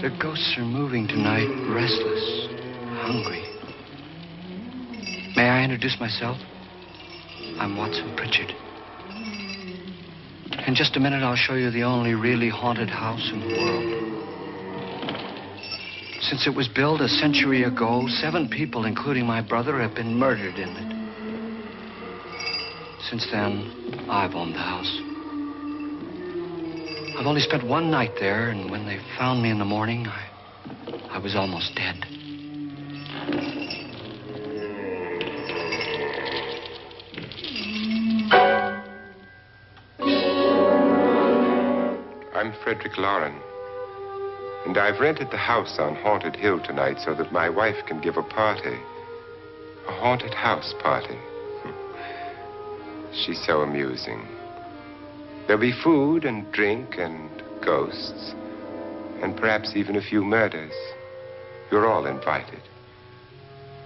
The ghosts are moving tonight, restless, hungry. May I introduce myself? I'm Watson Pritchard. In just a minute, I'll show you the only really haunted house in the world. Since it was built a century ago, 7 people, including my brother, have been murdered in it. Since then, I've owned the house. I've only spent one night there, and when they found me in the morning, I was almost dead. I'm Frederick Loren, and I've rented the house on Haunted Hill tonight so that my wife can give a party. A haunted house party. She's so amusing. There'll be food and drink and ghosts, and perhaps even a few murders. You're all invited.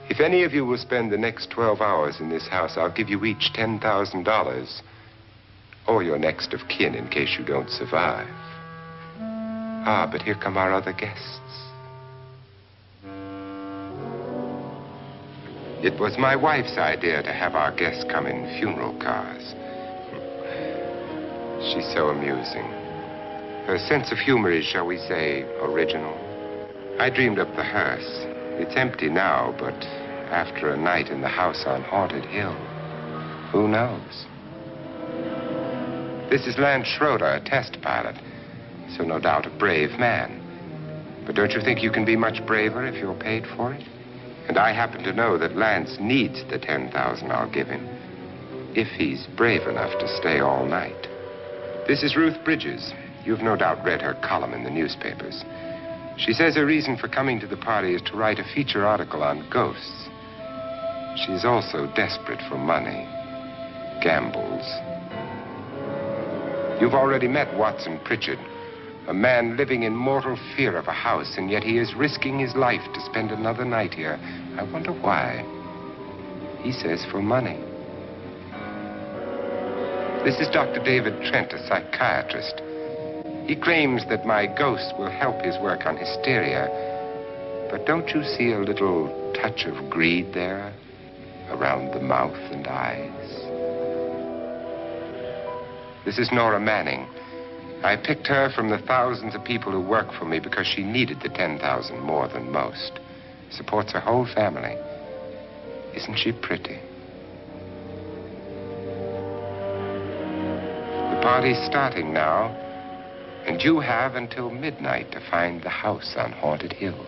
If any of you will spend the next 12 hours in this house, I'll give you each $10,000, or your next of kin in case you don't survive. Ah, but here come our other guests. It was my wife's idea to have our guests come in funeral cars. She's so amusing. Her sense of humor is, shall we say, original. I dreamed up the hearse. It's empty now, but after a night in the house on Haunted Hill, who knows? This is Lance Schroeder, a test pilot, so no doubt a brave man. But don't you think you can be much braver if you're paid for it? And I happen to know that Lance needs the $10,000 I'll give him, if he's brave enough to stay all night. This is Ruth Bridges. You've no doubt read her column in the newspapers. She says her reason for coming to the party is to write a feature article on ghosts. She's also desperate for money, gambles. You've already met Watson Pritchard, a man living in mortal fear of a house, and yet he is risking his life to spend another night here. I wonder why. He says for money. This is Dr. David Trent, a psychiatrist. He claims that my ghost will help his work on hysteria. But don't you see a little touch of greed there around the mouth and eyes? This is Nora Manning. I picked her from the thousands of people who work for me because she needed the $10,000 more than most. Supports her whole family. Isn't she pretty? The party's starting now, and you have until midnight to find the house on Haunted Hill.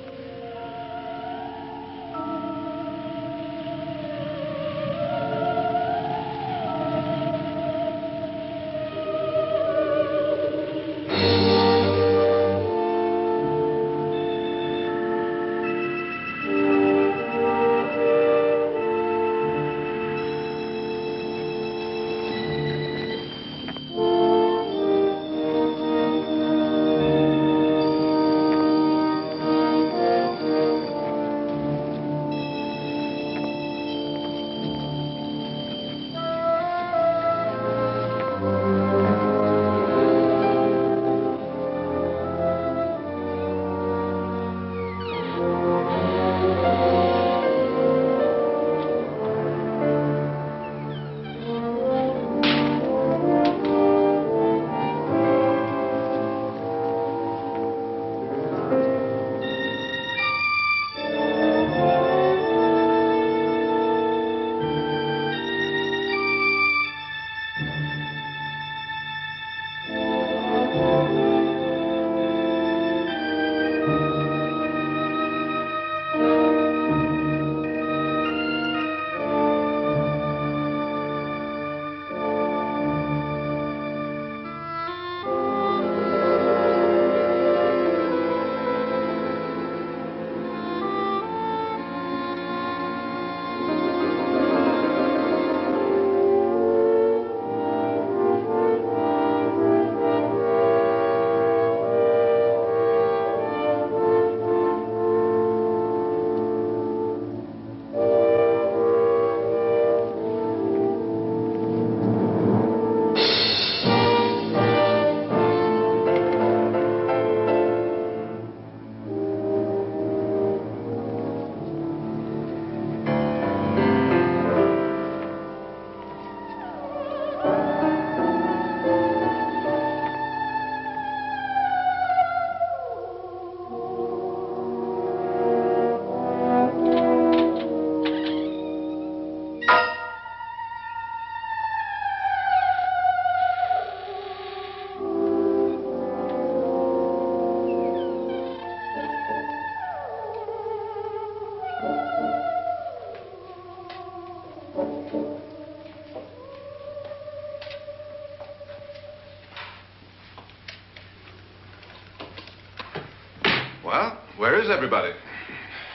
Well, where is everybody?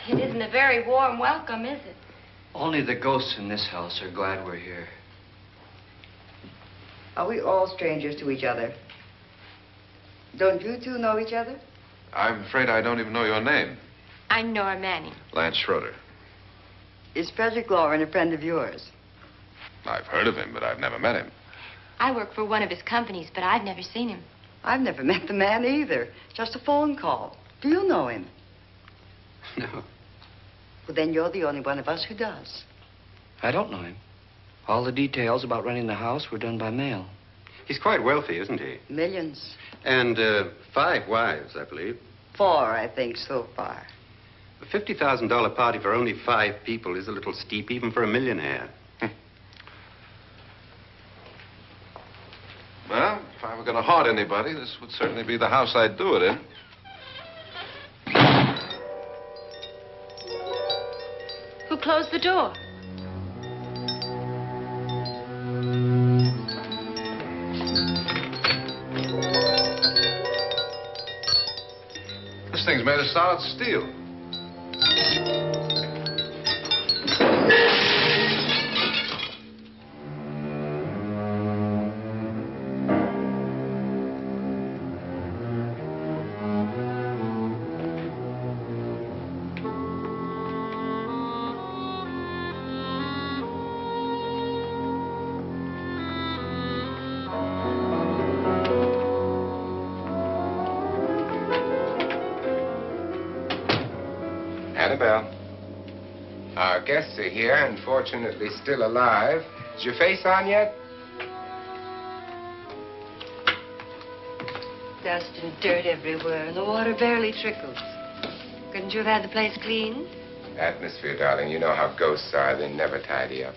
It isn't a very warm welcome, is it? Only the ghosts in this house are glad we're here. Are we all strangers to each other? Don't you two know each other? I'm afraid I don't even know your name. I'm Nora Manning. Lance Schroeder. Is Frederick Loren a friend of yours? I've heard of him, but I've never met him. I work for one of his companies, but I've never seen him. I've never met the man either. Just a phone call. Do you know him? No, Well, then you're the only one of us who does. I don't know him. All the details about running the house were done by mail. He's quite wealthy, isn't he? Millions. And 5 wives, I believe. 4, I think, so far. A $50,000 party for only 5 people is a little steep, even for a millionaire. Well, if I were going to haunt anybody, this would certainly be the house I'd do it in. Who closed the door? This thing's made of solid steel. Annabelle, our guests are here, unfortunately still alive. Is your face on yet? Dust and dirt everywhere, and the water barely trickles. Couldn't you have had the place cleaned? Atmosphere, darling. You know how ghosts are. They never tidy up.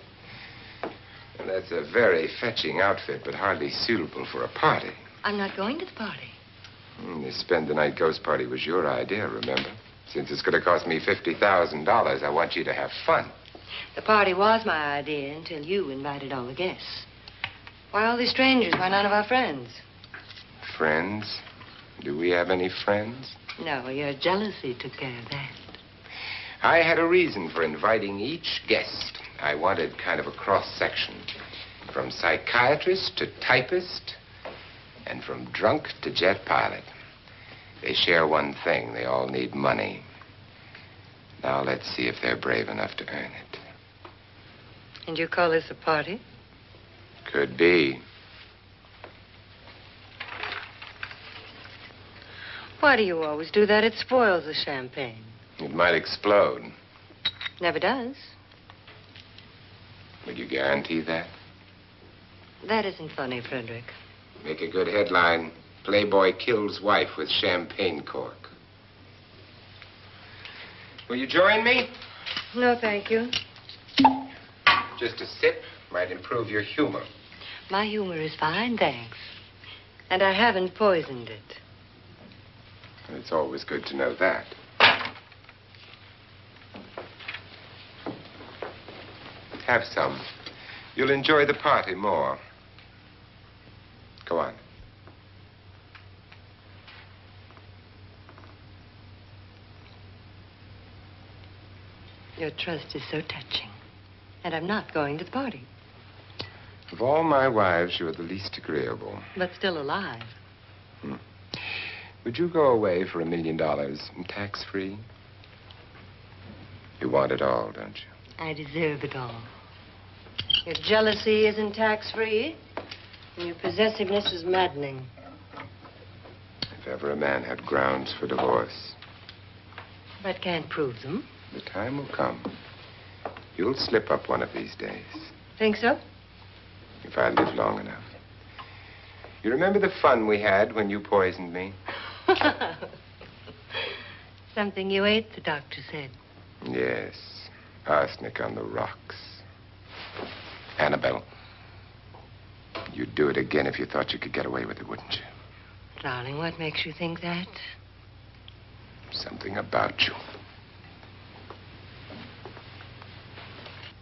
And that's a very fetching outfit, but hardly suitable for a party. I'm not going to the party. The spend-the-night ghost party was your idea, remember? Since it's going to cost me $50,000, I want you to have fun. The party was my idea until you invited all the guests. Why, all these strangers were none of our friends. Friends? Do we have any friends? No, your jealousy took care of that. I had a reason for inviting each guest. I wanted kind of a cross-section. From psychiatrist to typist, and from drunk to jet pilot. They share one thing. They all need money. Now let's see if they're brave enough to earn it. And you call this a party? Could be. Why do you always do that? It spoils the champagne. It might explode. Never does. Would you guarantee that? That isn't funny, Frederick. Make a good headline. Playboy kills wife with champagne cork. Will you join me? No, thank you. Just a sip might improve your humor. My humor is fine, thanks. And I haven't poisoned it. It's always good to know that. Have some. You'll enjoy the party more. Go on. Your trust is so touching. And I'm not going to the party. Of all my wives, you're the least agreeable. But still alive. Would you go away for $1 million tax-free? You want it all, don't you? I deserve it all. Your jealousy isn't tax-free. And your possessiveness is maddening. If ever a man had grounds for divorce. But can't prove them. The time will come. You'll slip up one of these days. Think so? If I live long enough. You remember the fun we had when you poisoned me? Something you ate, the doctor said. Yes. Arsenic on the rocks. Annabelle, you'd do it again if you thought you could get away with it, wouldn't you? Darling, what makes you think that? Something about you.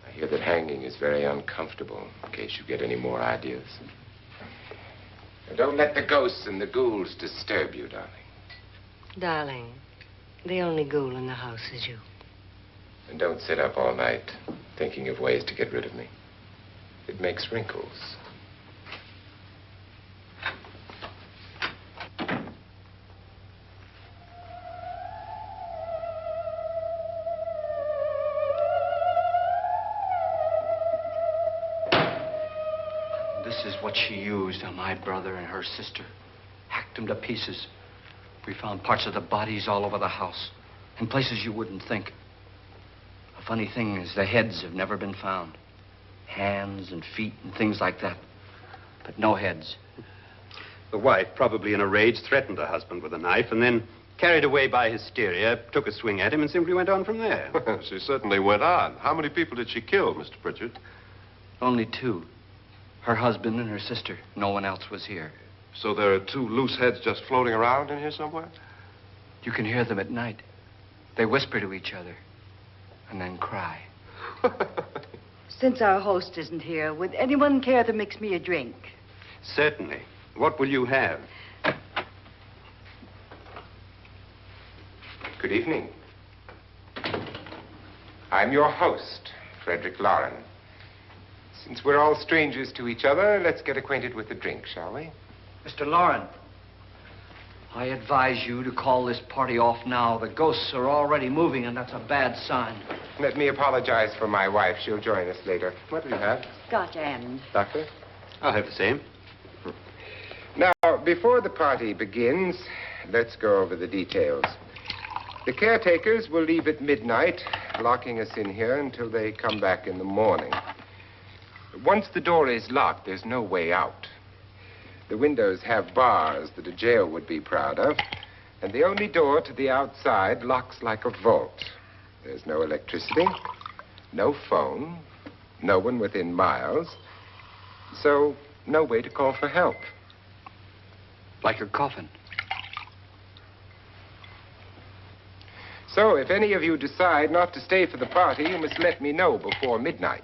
I hear that hanging is very uncomfortable, in case you get any more ideas. Now, don't let the ghosts and the ghouls disturb you, darling. Darling, The only ghoul in the house is you. And don't sit up all night thinking of ways to get rid of me. It makes wrinkles. This is what she used on my brother and her sister. Hacked them to pieces. We found parts of the bodies all over the house, in places you wouldn't think. The funny thing is the heads have never been found. Hands and feet and things like that. But no heads. The wife, probably in a rage, threatened her husband with a knife and then, carried away by hysteria, took a swing at him and simply went on from there. She certainly went on. How many people did she kill, Mr. Pritchard? Only two. Her husband and her sister. No one else was here. So there are two loose heads just floating around in here somewhere? You can hear them at night. They whisper to each other and then cry. Since our host isn't here, would anyone care to mix me a drink? Certainly. What will you have? Good evening. I'm your host, Frederick Loren. Since we're all strangers to each other, let's get acquainted with the drink, shall we? Mr. Loren, I advise you to call this party off now. The ghosts are already moving, and that's a bad sign. Let me apologize for my wife. She'll join us later. What do you have? Scotch and. Doctor? I'll have the same. Now, before the party begins, let's go over the details. The caretakers will leave at midnight, locking us in here until they come back in the morning. Once the door is locked, there's no way out. The windows have bars that a jail would be proud of, and the only door to the outside locks like a vault. There's no electricity, no phone, no one within miles, so no way to call for help. Like a coffin. So if any of you decide not to stay for the party, you must let me know before midnight.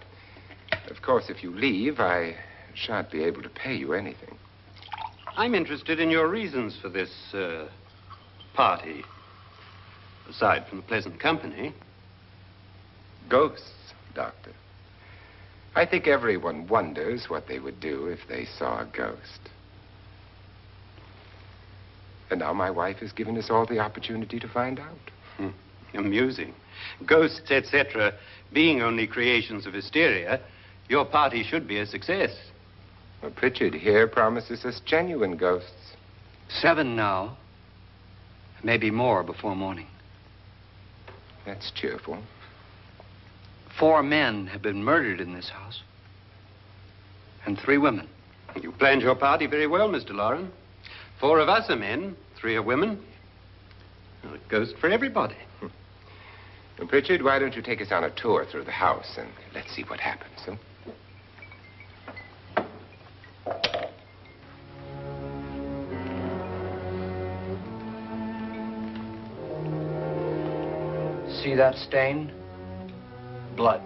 Of course, if you leave, I shan't be able to pay you anything. I'm interested in your reasons for this, party. Aside from the pleasant company. Ghosts, Doctor. I think everyone wonders what they would do if they saw a ghost. And now my wife has given us all the opportunity to find out. Amusing. Ghosts, etc., being only creations of hysteria, your party should be a success. Well, Pritchard here promises us genuine ghosts. 7 now. Maybe more before morning. That's cheerful. 4 men have been murdered in this house. And 3 women. You planned your party very well, Mr. Loren. 4 of us are men, 3 are women. Well, a ghost for everybody. Well, Pritchard, why don't you take us on a tour through the house and let's see what happens, huh? See that stain? Blood.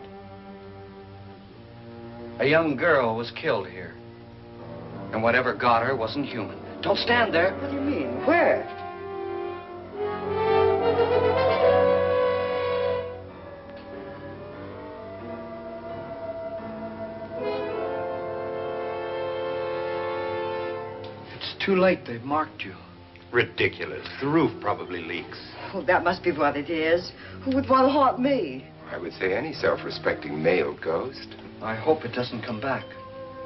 A young girl was killed here. And whatever got her wasn't human. Don't stand there. What do you mean? Where? It's too late. They've marked you. Ridiculous. The roof probably leaks. Oh, that must be what it is. Who would want to haunt me? I would say any self-respecting male ghost. I hope it doesn't come back.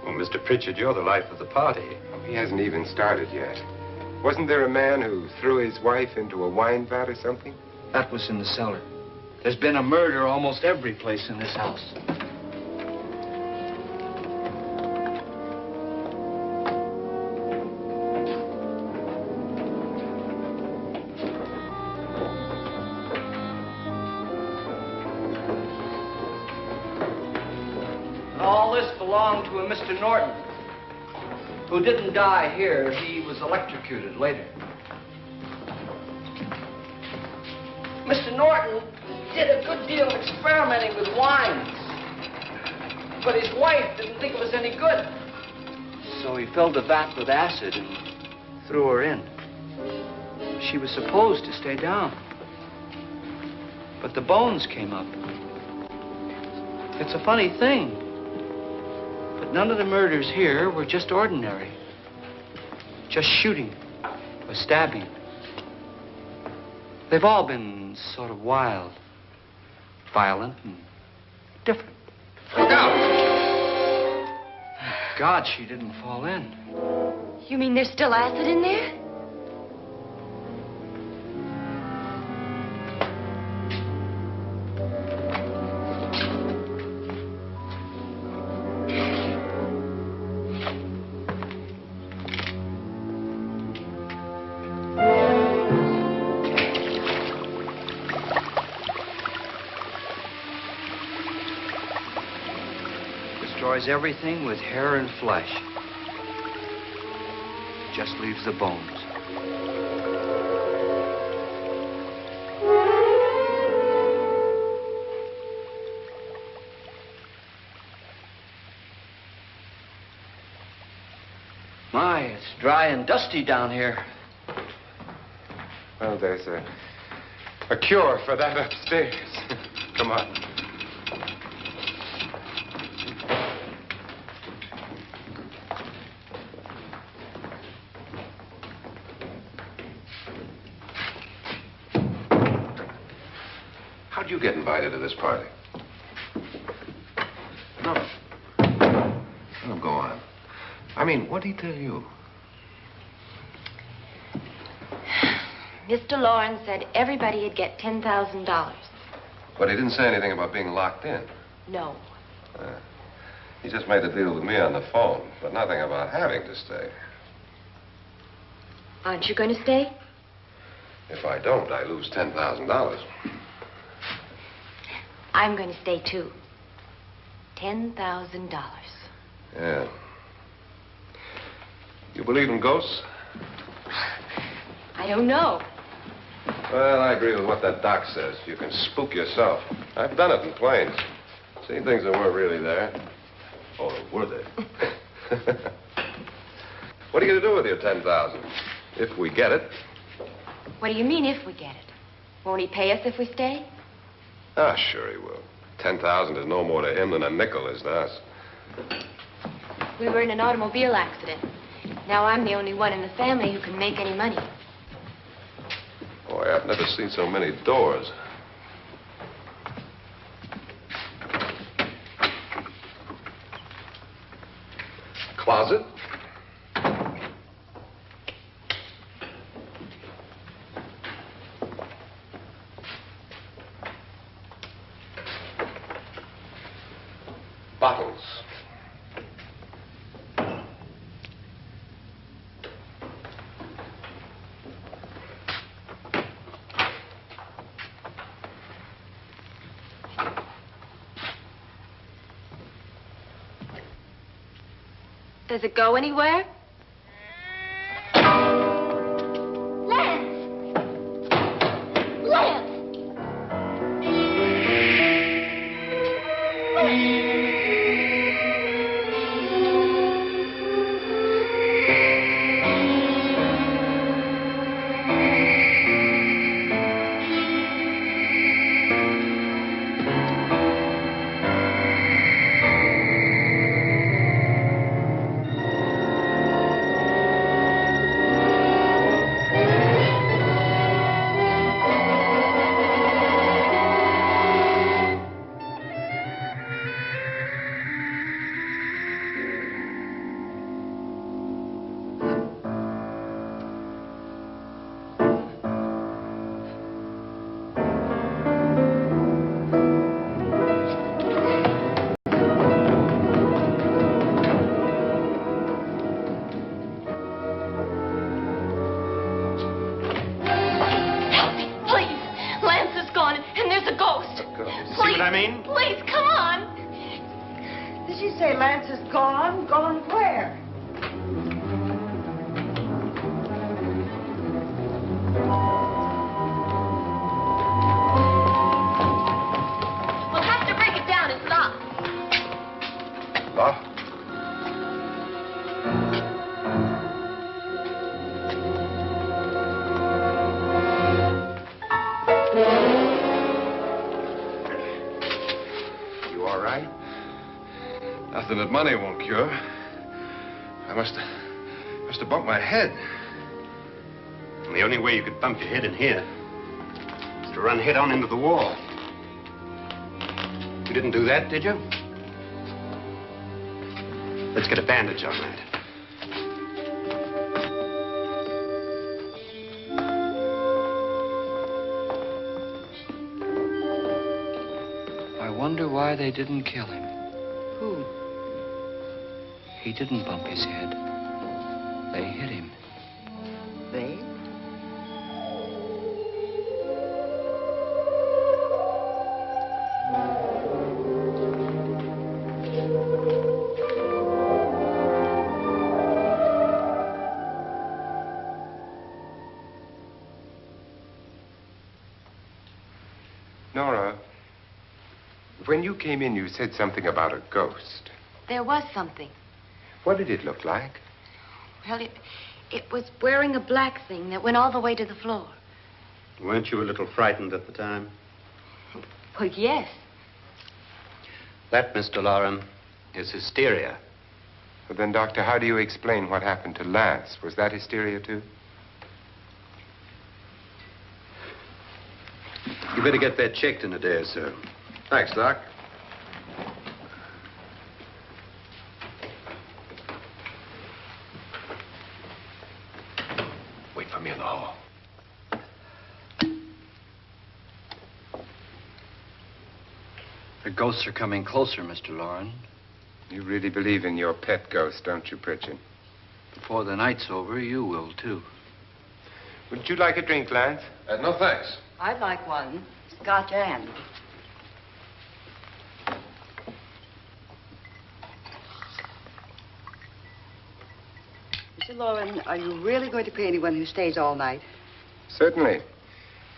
Well, Mr. Pritchard, you're the life of the party. He hasn't even started yet. Wasn't there a man who threw his wife into a wine vat or something? That was in the cellar. There's been a murder almost every place in this house. All this belonged to a Mr. Norton, who didn't die here. He was electrocuted later. Mr. Norton did a good deal of experimenting with wines, but his wife didn't think it was any good. So he filled the vat with acid and threw her in. She was supposed to stay down. But the bones came up. It's a funny thing. But none of the murders here were just ordinary. Just shooting or stabbing. They've all been sort of wild, violent, and different. Look out! Thank God she didn't fall in. You mean there's still acid in there? Destroys everything with hair and flesh. Just leaves the bones. My, it's dry and dusty down here. Well, there's a cure for that upstairs. Come on. How'd you get invited to this party? No. Oh, go on. I mean, what'd he tell you? Mr. Loren said everybody'd get $10,000. But he didn't say anything about being locked in. No. He just made the deal with me on the phone, but nothing about having to stay. Aren't you going to stay? If I don't, I lose $10,000. I'm going to stay, too. $10,000. Yeah. You believe in ghosts? I don't know. Well, I agree with what that doc says. You can spook yourself. I've done it in planes. Seen things that weren't really there. Or were they? What are you going to do with your $10,000? If we get it. What do you mean, if we get it? Won't he pay us if we stay? Ah, sure he will. 10,000 is no more to him than a nickel is to us. We were in an automobile accident. Now I'm the only one in the family who can make any money. Boy, I've never seen so many doors. Closet. Bottles. Does it go anywhere? Lance! Lance! Please, come on. Did she say Lance is gone? Gone where? We'll have to break it down. It's locked. Locked? something that money won't cure. I must have bumped my head. And the only way you could bump your head in here is to run head on into the wall. You didn't do that, did you? Let's get a bandage on that. I wonder why they didn't kill him. Who? He didn't bump his head. They hit him. They? Nora, when you came in, you said something about a ghost. There was something. What did it look like? Well, it was wearing a black thing that went all the way to the floor. Weren't you a little frightened at the time? Well, yes. That, Mr. Loren, is hysteria. Well, then, Doctor, how do you explain what happened to Lance? Was that hysteria, too? You better get that checked in a day or so. Thanks, Doc. Wait for me in the hall. The ghosts are coming closer, Mr. Loren. You really believe in your pet ghost, don't you, Pritchard? Before the night's over, you will, too. Would you like a drink, Lance? No, thanks. I'd like one. Scotch and. Mr. Loren, are you really going to pay anyone who stays all night? Certainly.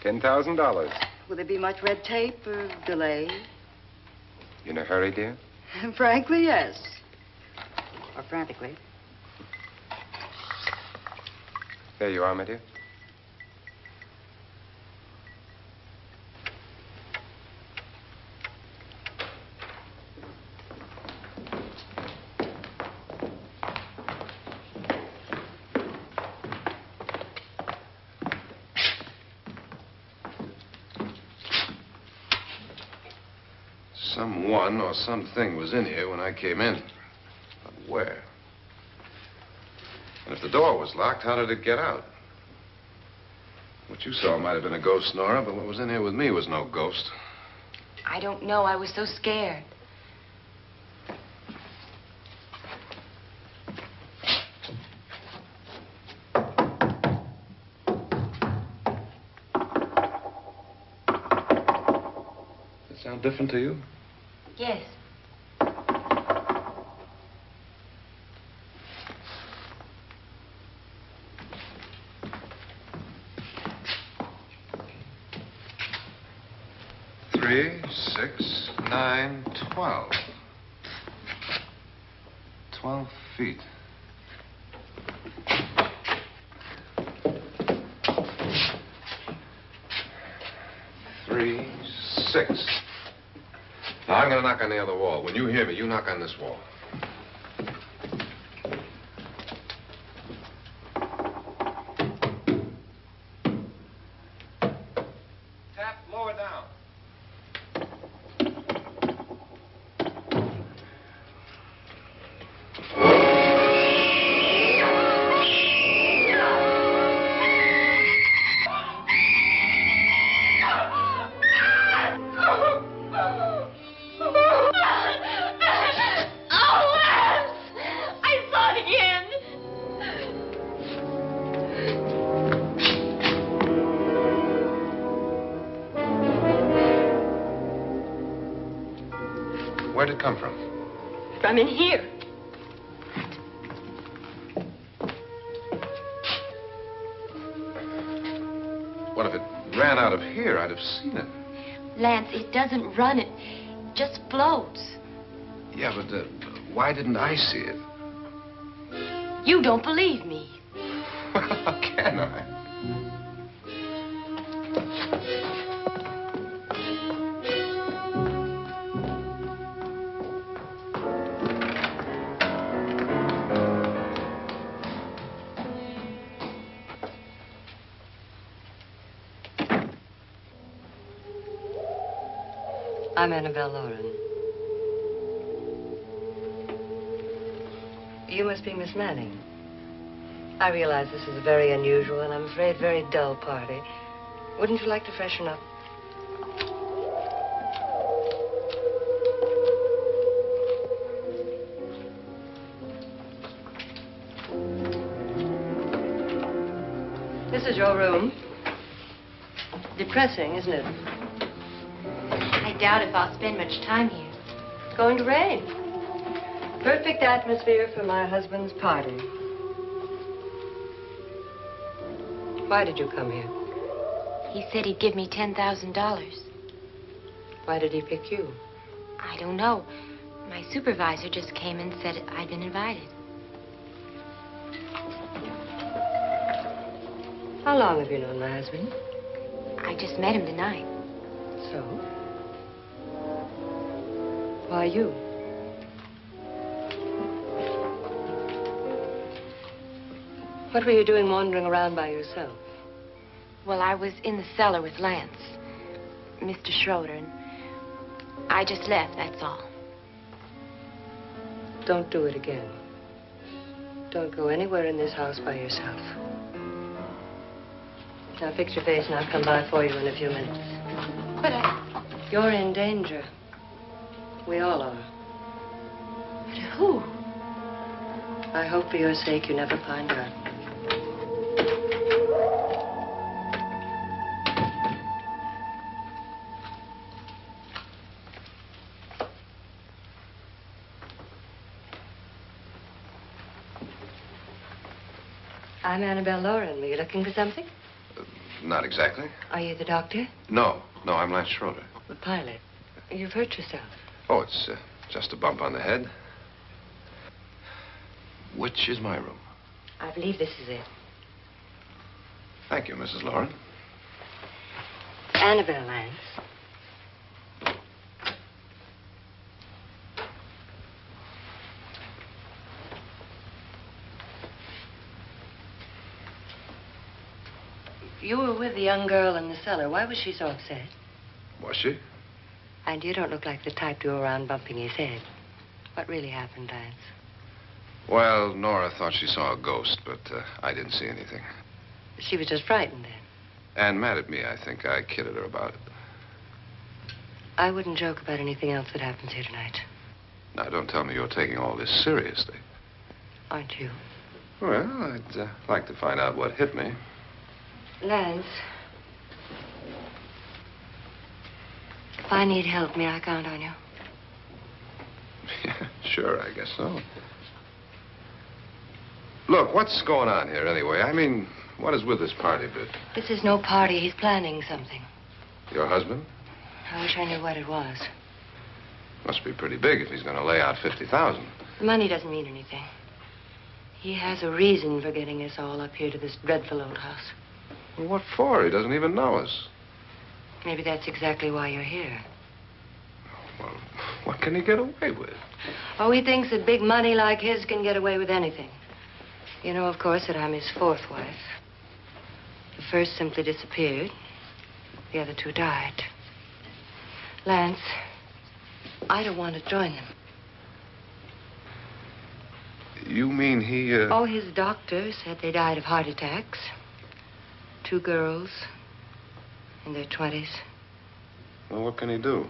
$10,000. Will there be much red tape or delay? You in a hurry, dear? Frankly, yes. Or frantically. There you are, my dear. Someone or something was in here when I came in. But where? And if the door was locked, how did it get out? What you saw might have been a ghost, Nora, but what was in here with me was no ghost. I don't know. I was so scared. Does it sound different to you? Yes. Three, 6, 9, 12. 12 feet. Three, 6. Now, I'm going to knock on the other wall. When you hear me, you knock on this wall. Tap lower down. Where'd it come from? From in here. What if it ran out of here? I'd have seen it. Lance, it doesn't run. It just floats. Yeah, but why didn't I see it? You don't believe me. How can I? I'm Annabelle Loren. You must be Miss Manning. I realize this is a very unusual and I'm afraid very dull party. Wouldn't you like to freshen up? This is your room. Depressing, isn't it? I doubt if I'll spend much time here. It's going to rain. Perfect atmosphere for my husband's party. Why did you come here? He said he'd give me $10,000. Why did he pick you? I don't know. My supervisor just came and said I'd been invited. How long have you known my husband? I just met him tonight. So? Why you? What were you doing wandering around by yourself? Well, I was in the cellar with Lance, Mr. Schroeder, and I just left, that's all. Don't do it again. Don't go anywhere in this house by yourself. Now fix your face and I'll come by for you in a few minutes. But You're in danger. We all are. But who? I hope for your sake you never find out. I'm Annabelle Loren. Were you looking for something? Not exactly. Are you the doctor? No, I'm Lance Schroeder. The pilot. You've hurt yourself. Oh, it's just a bump on the head. Which is my room? I believe this is it. Thank you, Mrs. Loren. Annabelle, Lance. You were with the young girl in the cellar. Why was she so upset? Was she? And you don't look like the type to go around bumping his head. What really happened, Lance? Well, Nora thought she saw a ghost, but I didn't see anything. She was just frightened then. And mad at me, I think. I kidded her about it. I wouldn't joke about anything else that happens here tonight. Now, don't tell me you're taking all this seriously. Aren't you? Well, I'd like to find out what hit me. Lance. If I need help, may I count on you? Yeah, sure, I guess so. Look, what's going on here anyway? I mean, what is with this party bit? This is no party. He's planning something. Your husband? I wish I knew what it was. Must be pretty big if he's going to lay out 50,000. The money doesn't mean anything. He has a reason for getting us all up here to this dreadful old house. Well, what for? He doesn't even know us. Maybe that's exactly why you're here. Well, what can he get away with? Oh, he thinks that big money like his can get away with anything. You know, of course, that I'm his fourth wife. The first simply disappeared. The other two died. Lance, I don't want to join them. You mean he, Oh, his doctor said they died of heart attacks. 2 girls in their 20s. Well, what can he do?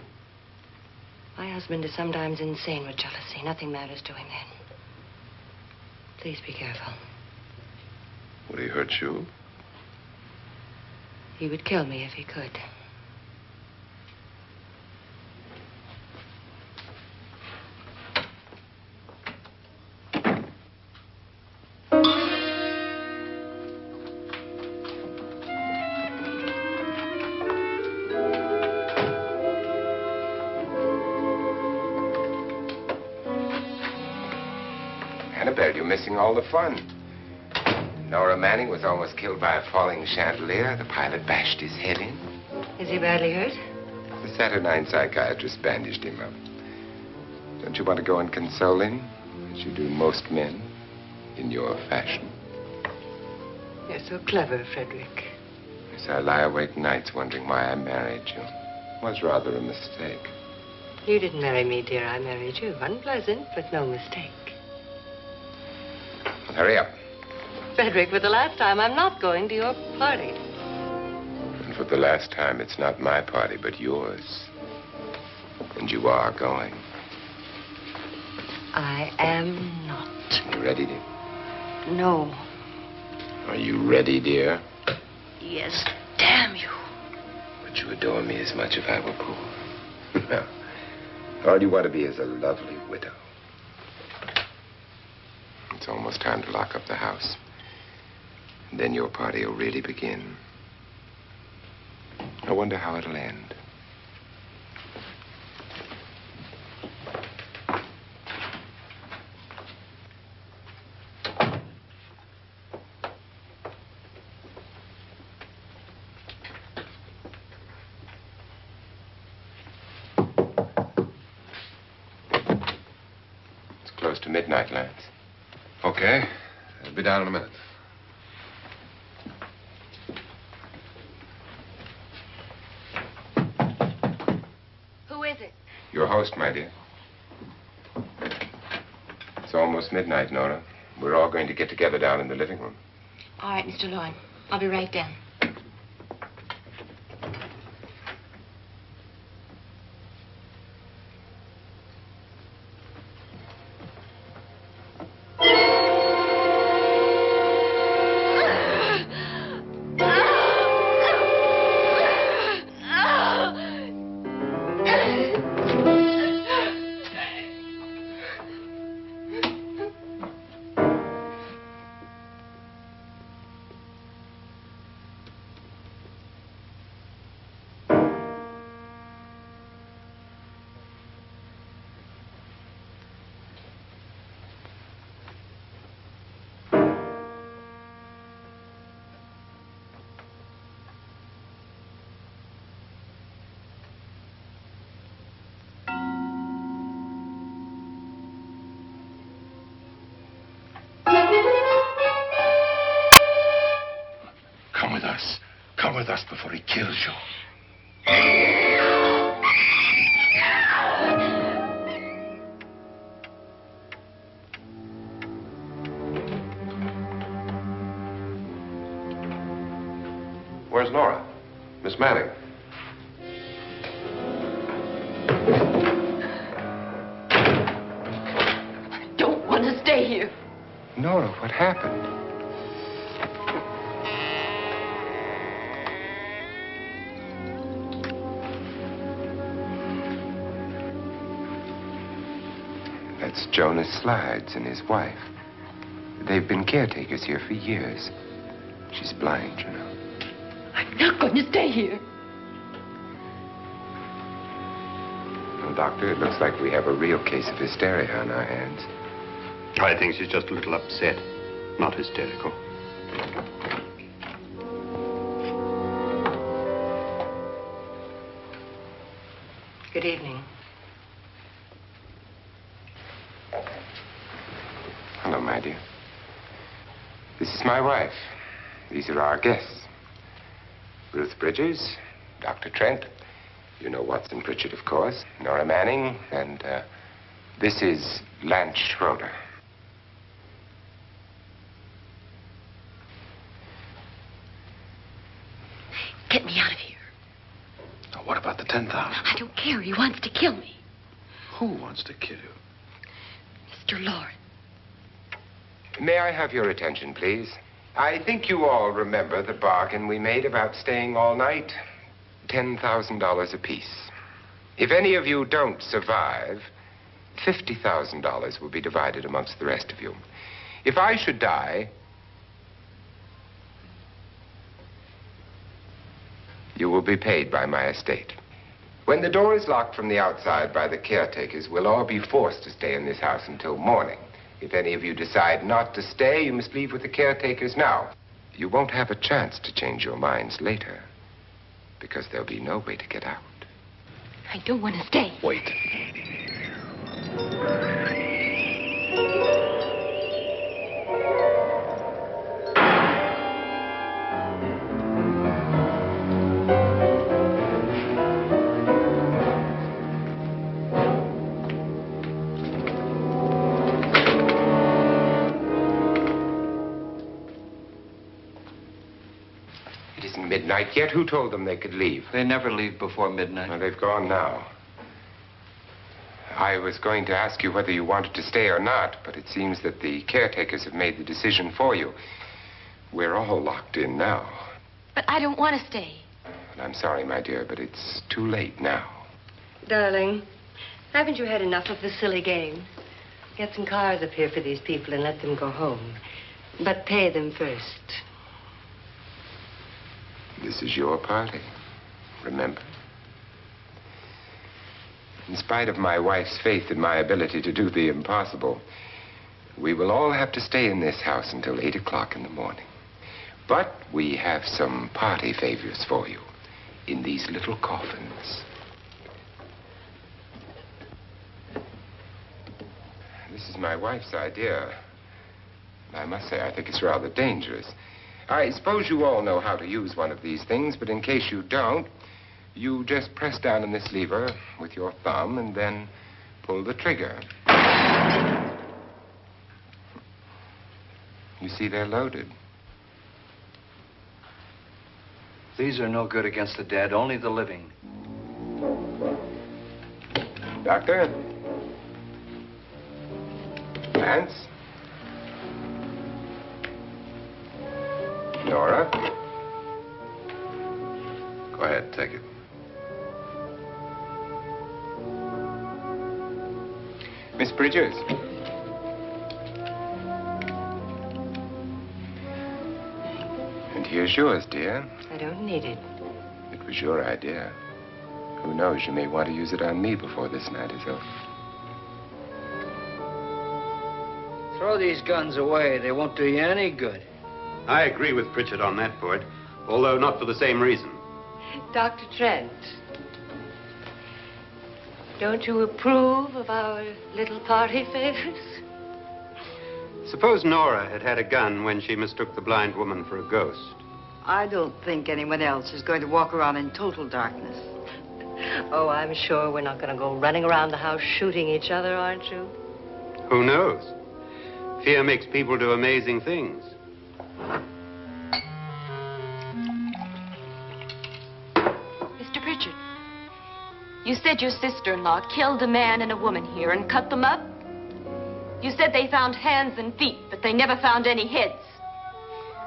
My husband is sometimes insane with jealousy. Nothing matters to him then. Please be careful. Would he hurt you? He would kill me if he could. Annabelle, you're missing all the fun. Nora Manning was almost killed by a falling chandelier. The pilot bashed his head in. Is he badly hurt? The Saturnine psychiatrist bandaged him up. Don't you want to go and console him, as you do most men, in your fashion? You're so clever, Frederick. Yes, I lie awake nights wondering why I married you. It was rather a mistake. You didn't marry me, dear. I married you. Unpleasant, but no mistake. Well, hurry up. Frederick, for the last time, I'm not going to your party. And for the last time, it's not my party, but yours. And you are going. I am not. You ready, dear? No. Are you ready, dear? Yes, damn you. Would you adore me as much if I were poor? No. All you want to be is a lovely widow. It's almost time to lock up the house. And then your party will really begin. I wonder how it'll end. It's close to midnight, Lance. Okay. I'll be down in a minute. Who is it? Your host, my dear. It's almost midnight, Nora. We're all going to get together down in the living room. All right, Mr. Loren. I'll be right down. Come with us before he kills you. Where's Nora? Miss Manning. I don't want to stay here. Nora, what happened? That's Jonas Slides and his wife. They've been caretakers here for years. She's blind, you know. I'm not going to stay here. Well, Doctor, it looks like we have a real case of hysteria on our hands. I think she's just a little upset, not hysterical. Good evening. Hello, my dear. This is my wife. These are our guests. Ruth Bridges, Dr. Trent. You know Watson Pritchard, of course. Nora Manning, and this is Lance Schroeder. Get me out of here. Now, what about the 10,000? I don't care. He wants to kill me. Who wants to kill you? Mr. Loren. May I have your attention, please? I think you all remember the bargain we made about staying all night. $10,000 apiece. If any of you don't survive, $50,000 will be divided amongst the rest of you. If I should die, you will be paid by my estate. When the door is locked from the outside by the caretakers, we'll all be forced to stay in this house until morning. If any of you decide not to stay, you must leave with the caretakers now. You won't have a chance to change your minds later, because there'll be no way to get out. I don't want to stay. Wait. midnight yet. Who told them they could leave? They never leave before midnight. Well, they've gone now. I was going to ask you whether you wanted to stay or not, but it seems that the caretakers have made the decision for you. We're all locked in now. But I don't want to stay. And I'm sorry, my dear, but it's too late now. Darling, haven't you had enough of the silly game? Get some cars up here for these people and let them go home. But pay them first. This is your party, remember? In spite of my wife's faith in my ability to do the impossible, we will all have to stay in this house until 8 o'clock in the morning. But we have some party favors for you in these little coffins. This is my wife's idea. I must say, I think it's rather dangerous. I suppose you all know how to use one of these things, but in case you don't, you just press down on this lever with your thumb and then pull the trigger. You see, they're loaded. These are no good against the dead, only the living. Doctor? Lance? Nora? Go ahead, take it. Miss Bridges? And here's yours, dear. I don't need it. It was your idea. Who knows, you may want to use it on me before this night is over. Throw these guns away. They won't do you any good. I agree with Pritchard on that point, although not for the same reason. Dr. Trent, don't you approve of our little party favors? Suppose Nora had had a gun when she mistook the blind woman for a ghost. I don't think anyone else is going to walk around in total darkness. Oh, I'm sure we're not going to go running around the house shooting each other, aren't you? Who knows? Fear makes people do amazing things. Mr. Pritchard, you said your sister-in-law killed a man and a woman here and cut them up? You said they found hands and feet, but they never found any heads.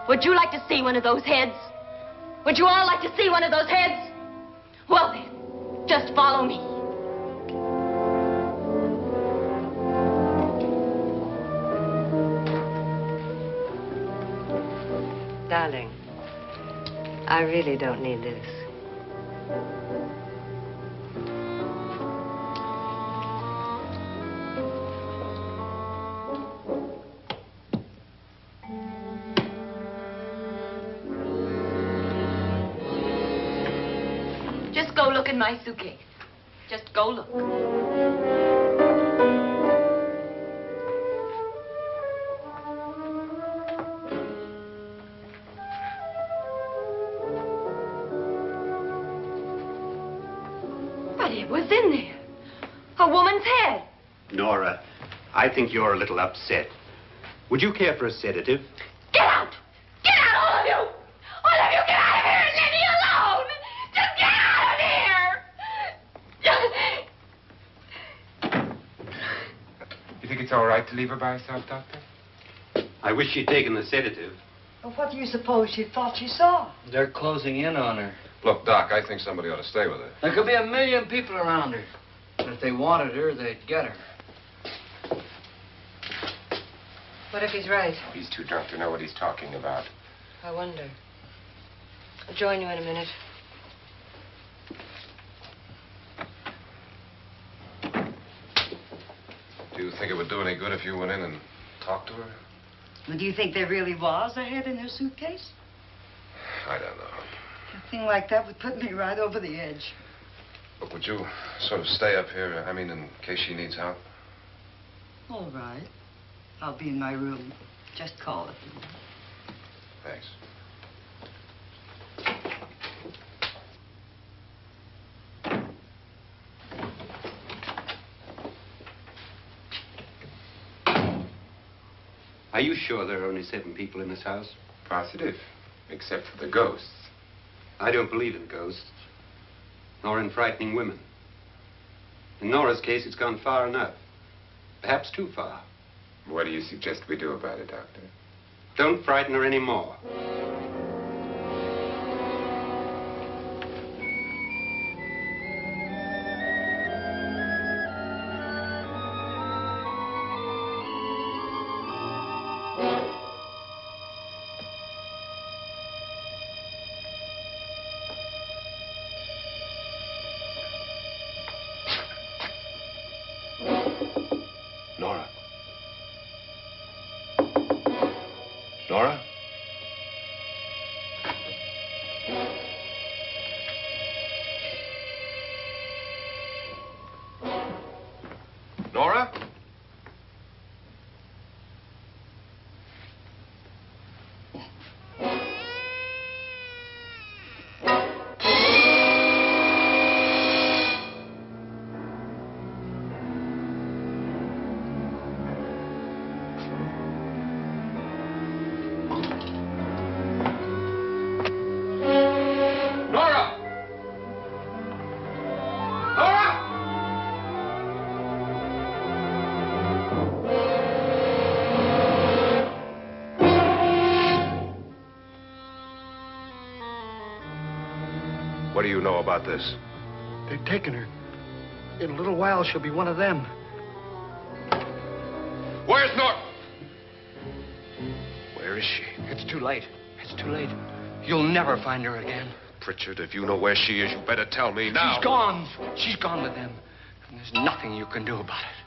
Would you like to see one of those heads? Would you all like to see one of those heads? Well then, just follow me. Darling, I really don't need this. Just go look in my suitcase. Just go look. But it was in there. A woman's head. Nora, I think you're a little upset. Would you care for a sedative? Get out! Get out, all of you! All of you, get out of here and leave me alone! Just get out of here! You think it's all right to leave her by herself, Doctor? I wish she'd taken the sedative. Well, what do you suppose she thought she saw? They're closing in on her. Look, Doc, I think somebody ought to stay with her. There could be 1 million people around her. But if they wanted her, they'd get her. What if he's right? He's too drunk to know what he's talking about. I wonder. I'll join you in a minute. Do you think it would do any good if you went in and talked to her? Well, do you think there really was a head in her suitcase? I don't know. A thing like that would put me right over the edge. Look, would you sort of stay up here, I mean, in case she needs help? All right. I'll be in my room. Just call it. Thanks. Are you sure there are only 7 people in this house? Positive, except for the ghosts. I don't believe in ghosts, nor in frightening women. In Nora's case, it's gone far enough. Perhaps too far. What do you suggest we do about it, Doctor? Don't frighten her anymore. Nora? Nora? Nora? What do you know about this? They've taken her. In a little while, she'll be one of them. Where's Nora? Where is she? It's too late. It's too late. You'll never find her again. Pritchard, if you know where she is, you better tell me now. She's gone. She's gone with them. And there's nothing you can do about it.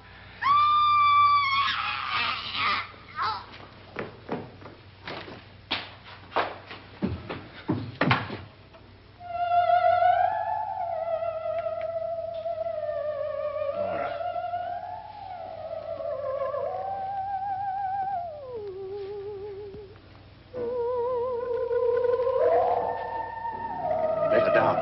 Lay her down.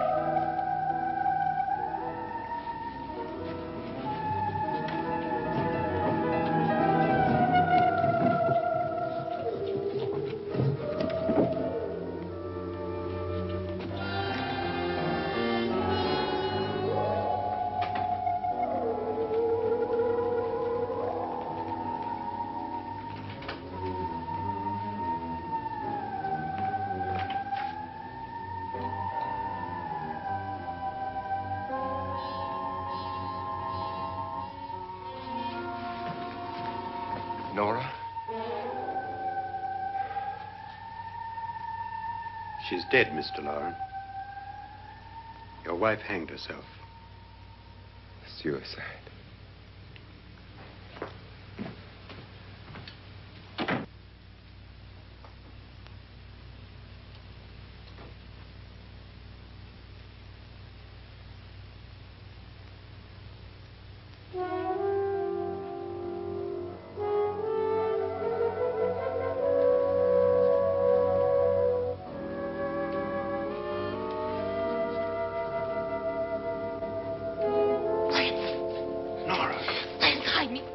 Nora? She's dead, Mr. Loren. Your wife hanged herself. Suicide.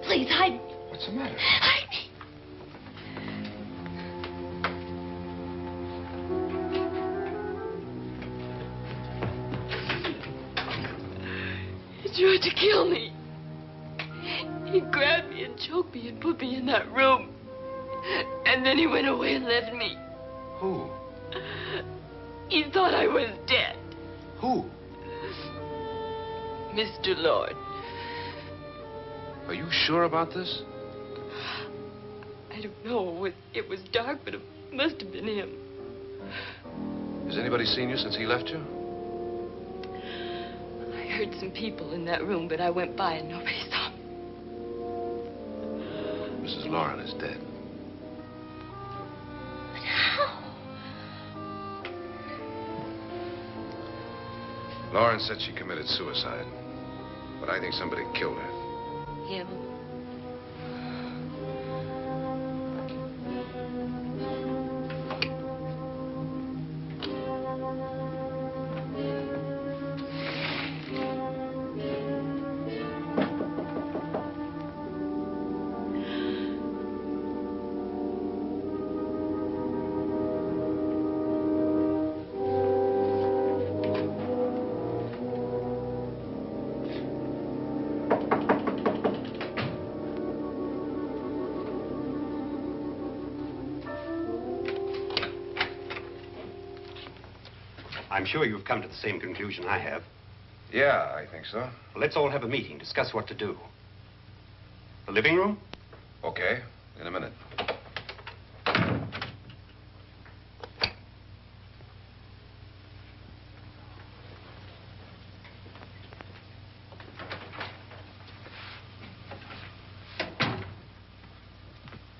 Please, hide me. What's the matter? Hide me. He tried to kill me. He grabbed me and choked me and put me in that room. And then he went away and left me. Who? He thought I was dead. Who? Mr. Lord. Are you sure about this? I don't know. It was dark, but it must have been him. Has anybody seen you since he left you? I heard some people in that room, but I went by and nobody saw me. Mrs. Loren is dead. But how? Loren said she committed suicide, but I think somebody killed her. Him? I'm sure you've come to the same conclusion I have. Yeah, I think so. Well, let's all have a meeting, discuss what to do. The living room? Okay, in a minute.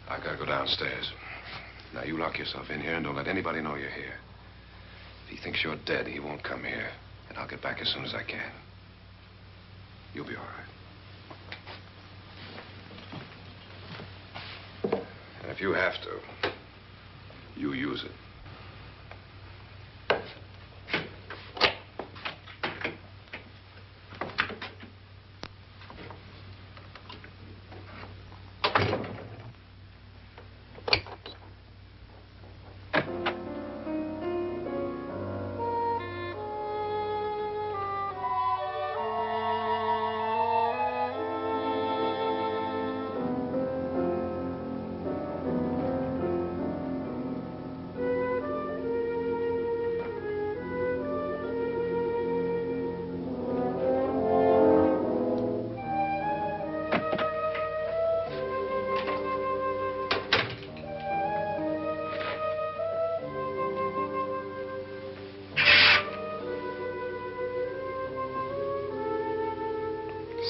I gotta go downstairs. Now, you lock yourself in here and don't let anybody know you're here. If he thinks you're dead, he won't come here. And I'll get back as soon as I can. You'll be all right. And if you have to, you use it.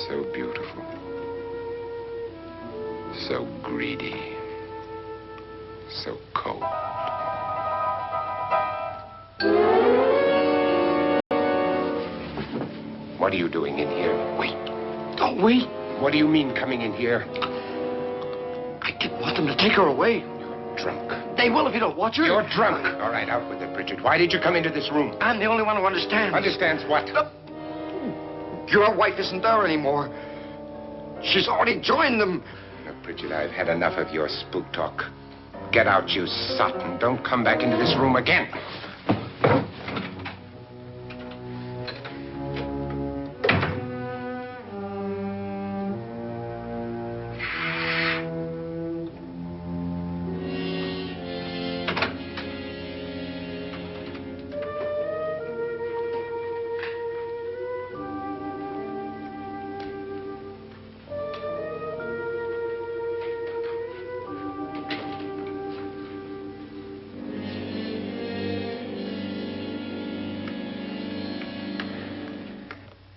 So beautiful. So greedy. So cold. What are you doing in here? Wait. Don't wait. What do you mean coming in here? I didn't want them to take her away. You're drunk. They will if you don't watch her. You're drunk. All right, out with it, Pritchard. Why did you come into this room? I'm the only one who understands. Understands what? Your wife isn't there anymore. She's already joined them. Now, Pritchard, I've had enough of your spook talk. Get out, you sot, and don't come back into this room again.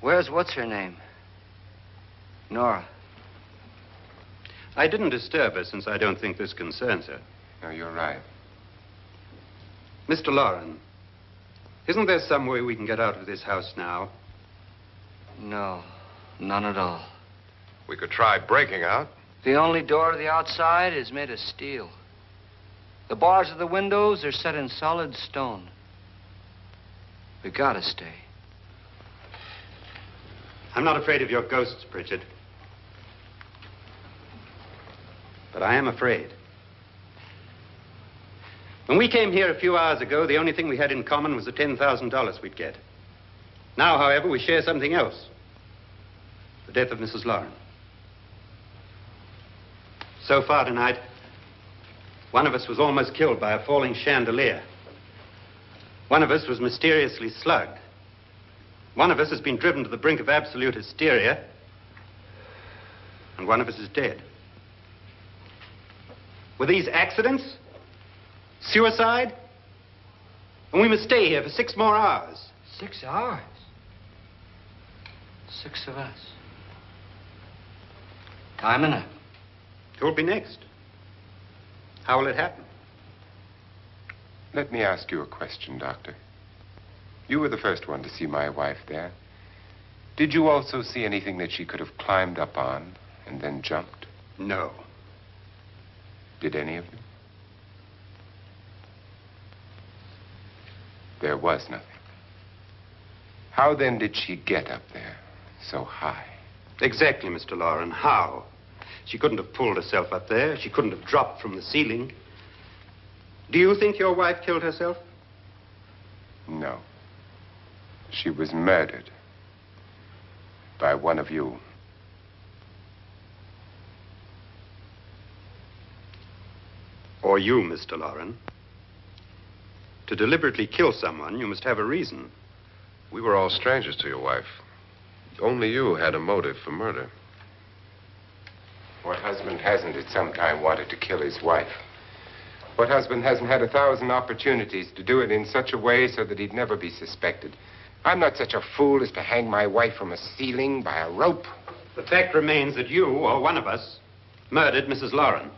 Where's what's-her-name? Nora. I didn't disturb her since I don't think this concerns her. No, you're right. Mr. Loren, isn't there some way we can get out of this house now? No, none at all. We could try breaking out. The only door to the outside is made of steel. The bars of the windows are set in solid stone. We gotta stay. I'm not afraid of your ghosts, Pritchard. But I am afraid. When we came here a few hours ago, the only thing we had in common was the $10,000 we'd get. Now, however, we share something else. The death of Mrs. Loren. So far tonight, one of us was almost killed by a falling chandelier. One of us was mysteriously slugged. One of us has been driven to the brink of absolute hysteria. And one of us is dead. Were these accidents? Suicide? And we must stay here for 6 more hours. 6 hours? 6 of us. Time enough. Who'll be next? How will it happen? Let me ask you a question, Doctor. You were the first one to see my wife there. Did you also see anything that she could have climbed up on and then jumped? No. Did any of you? There was nothing. How then did she get up there so high? Exactly, Mr. Loren. How? She couldn't have pulled herself up there. She couldn't have dropped from the ceiling. Do you think your wife killed herself? No. She was murdered by one of you. Or you, Mr. Loren. To deliberately kill someone, you must have a reason. We were all strangers to your wife. Only you had a motive for murder. What husband hasn't at some time wanted to kill his wife? What husband hasn't had 1,000 opportunities to do it in such a way so that he'd never be suspected? I'm not such a fool as to hang my wife from a ceiling by a rope. The fact remains that you, or one of us, murdered Mrs. Loren.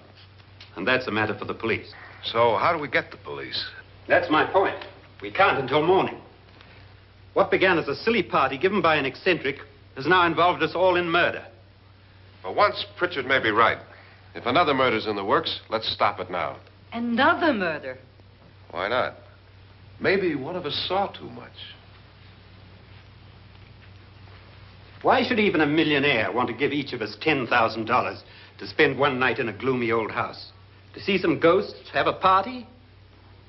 And that's a matter for the police. So how do we get the police? That's my point. We can't until morning. What began as a silly party given by an eccentric has now involved us all in murder. For once, Pritchard may be right. If another murder's in the works, let's stop it now. Another murder? Why not? Maybe one of us saw too much. Why should even a millionaire want to give each of us $10,000 to spend one night in a gloomy old house? To see some ghosts, have a party?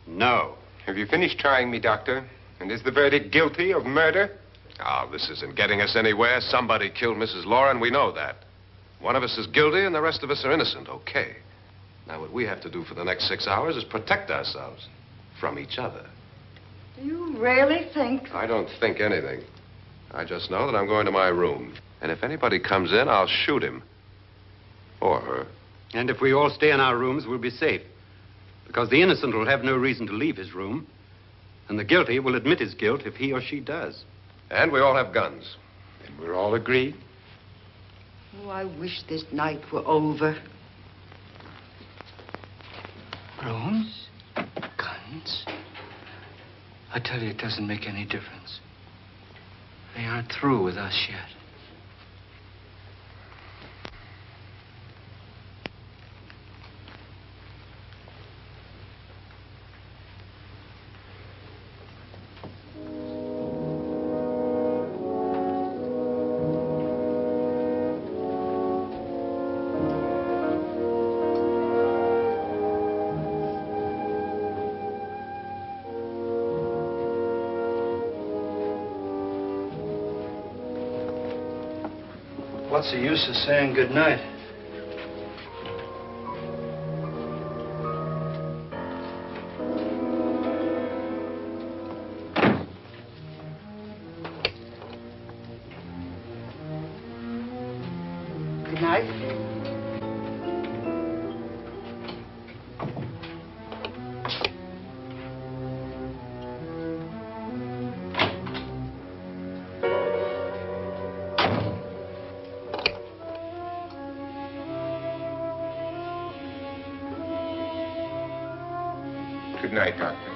No. Have you finished trying me, Doctor? And is the verdict guilty of murder? Oh, this isn't getting us anywhere. Somebody killed Mrs. Loren. We know that. One of us is guilty and the rest of us are innocent. Okay. Now, what we have to do for the next 6 hours is protect ourselves from each other. You really think? I don't think anything. I just know that I'm going to my room. And if anybody comes in, I'll shoot him. Or her. And if we all stay in our rooms, we'll be safe. Because the innocent will have no reason to leave his room. And the guilty will admit his guilt if he or she does. And we all have guns. And we're all agreed? Oh, I wish this night were over. Rooms? Guns? I tell you, it doesn't make any difference. They aren't through with us yet. What's the use of saying good night? Good night. Good night, Doctor.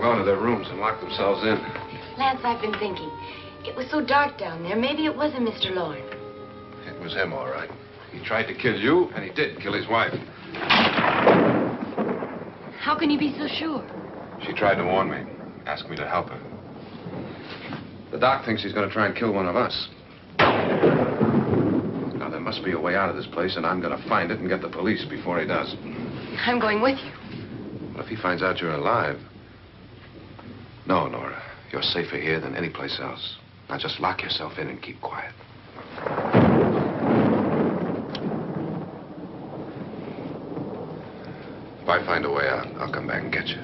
all gone to their rooms and locked themselves in. Lance, I've been thinking. It was so dark down there. Maybe it wasn't Mr. Loren. It was him, all right. He tried to kill you, and he did kill his wife. How can you be so sure? She tried to warn me, asked me to help her. The doc thinks he's going to try and kill one of us. Now, there must be a way out of this place, and I'm going to find it and get the police before he does. I'm going with you. What if he finds out you're alive? No, Nora. You're safer here than any place else. Now, just lock yourself in and keep quiet. If I find a way out, I'll come back and get you.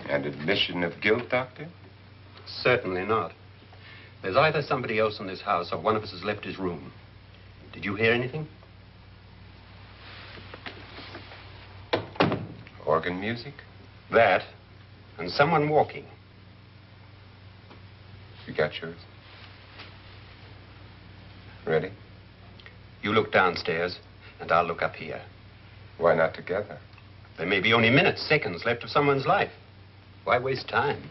And admission of guilt, Doctor? Certainly not. There's either somebody else in this house or one of us has left his room. Did you hear anything? Organ music? That, and someone walking. You got yours? Ready? You look downstairs, and I'll look up here. Why not together? There may be only minutes, seconds left of someone's life. Why waste time?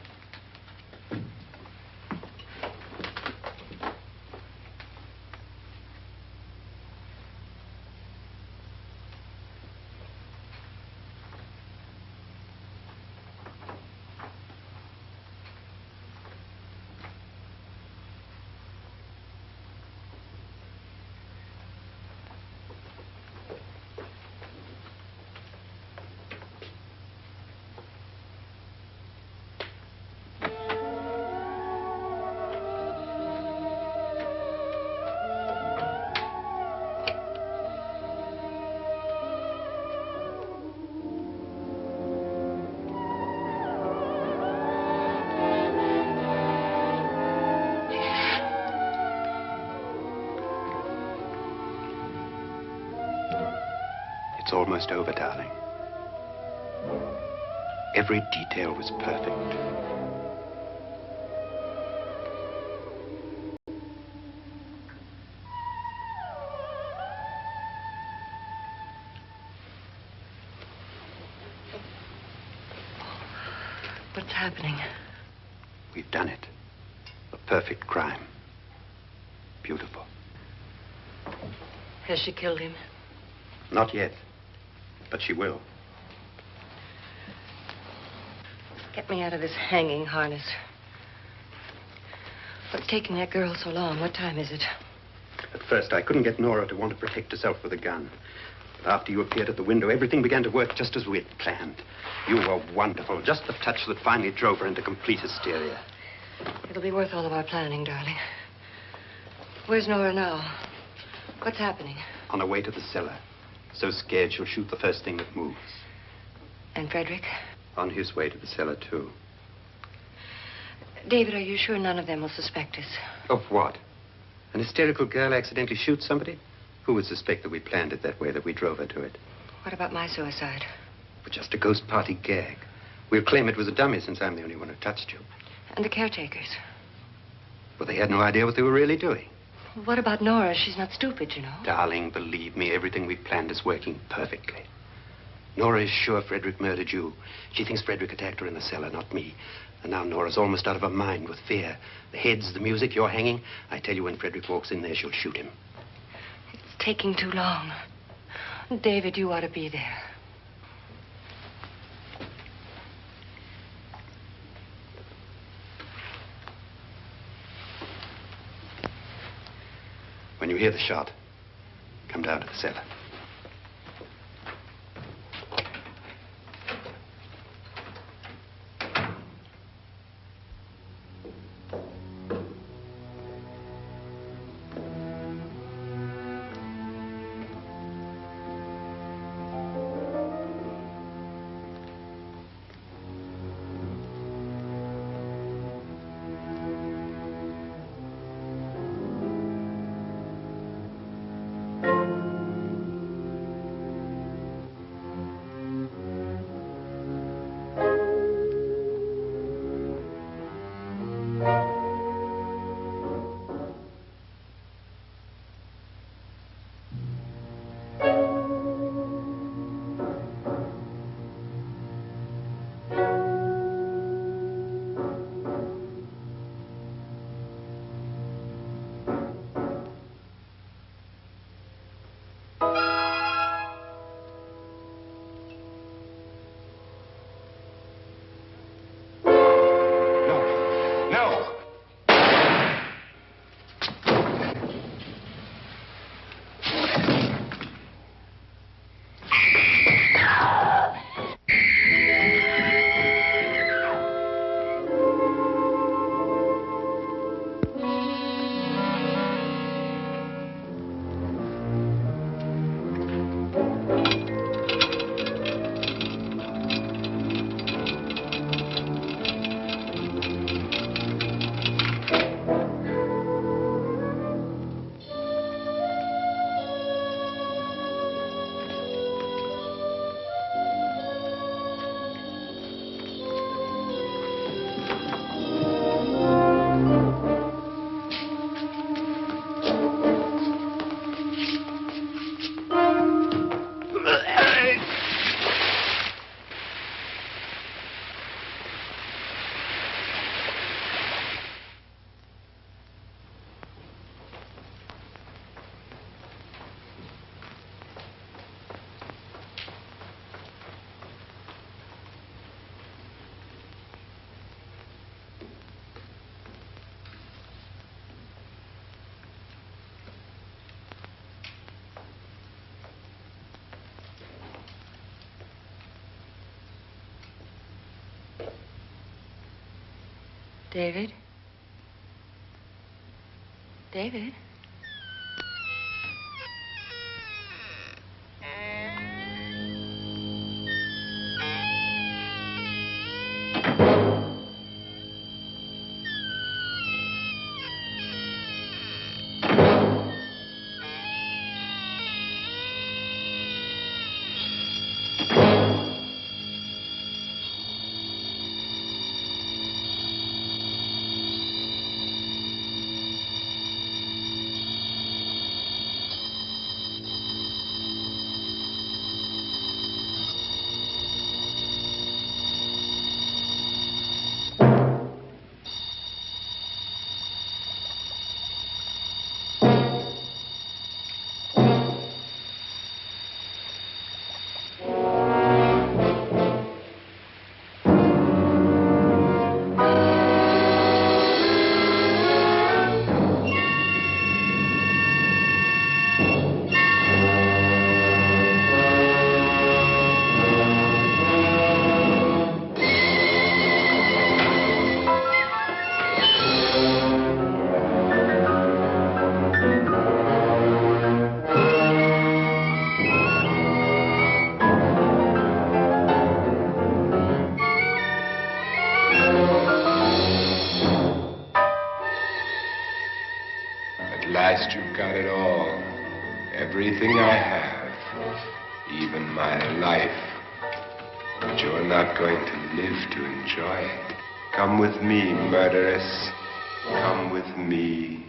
It's almost over, darling. Every detail was perfect. What's happening? We've done it. A perfect crime. Beautiful. Has she killed him? Not yet, but she will. Get me out of this hanging harness. What's taking that girl so long? What time is it? At first, I couldn't get Nora to want to protect herself with a gun. But after you appeared at the window, everything began to work just as we had planned. You were wonderful. Just the touch that finally drove her into complete hysteria. It'll be worth all of our planning, darling. Where's Nora now? What's happening? On her way to the cellar. So scared she'll shoot the first thing that moves. And Frederick? On his way to the cellar, too. David, are you sure none of them will suspect us? Of what? An hysterical girl accidentally shoots somebody? Who would suspect that we planned it that way, that we drove her to it? What about my suicide? But just a ghost party gag. We'll claim it was a dummy since I'm the only one who touched you. And the caretakers? Well, they had no idea what they were really doing. What about Nora? She's not stupid, you know. Darling, believe me, everything we planned is working perfectly. Nora is sure Frederick murdered you. She thinks Frederick attacked her in the cellar, not me. And now Nora's almost out of her mind with fear. The heads, the music, you're hanging. I tell you, when Frederick walks in there, she'll shoot him. It's taking too long. David, you ought to be there. When you hear the shot, come down to the cellar. David? David? You've got it all. Everything I have. Even my life. But you're not going to live to enjoy it. Come with me, murderess. Come with me.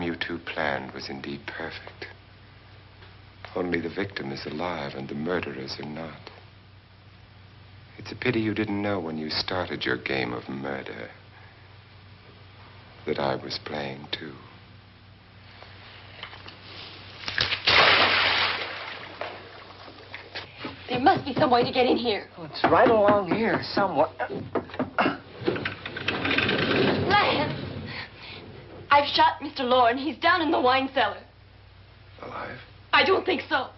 You two planned was indeed perfect. Only the victim is alive and the murderers are not. It's a pity you didn't know when you started your game of murder that I was playing too. There must be some way to get in here. Oh, it's right along here somewhere. Lance! I've shot Mr. Loren. He's down in the wine cellar. Alive? I don't think so.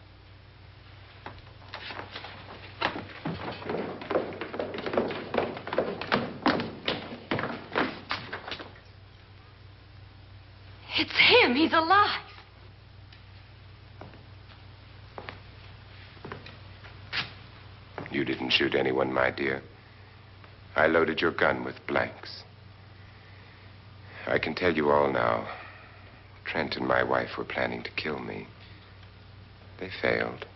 It's him. He's alive. You didn't shoot anyone, my dear. I loaded your gun with blanks. I can tell you all now. Trent and my wife were planning to kill me. They failed.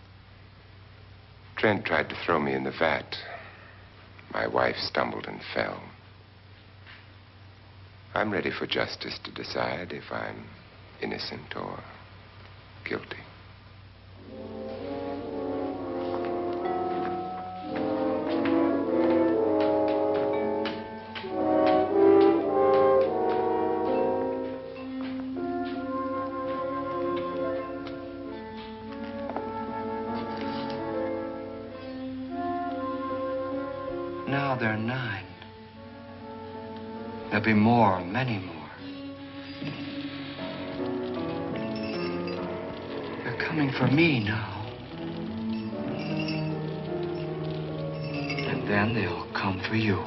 Trent tried to throw me in the vat. My wife stumbled and fell. I'm ready for justice to decide if I'm innocent or guilty. Now there are 9. There'll be more, many more. They're coming for me now. And then they'll come for you.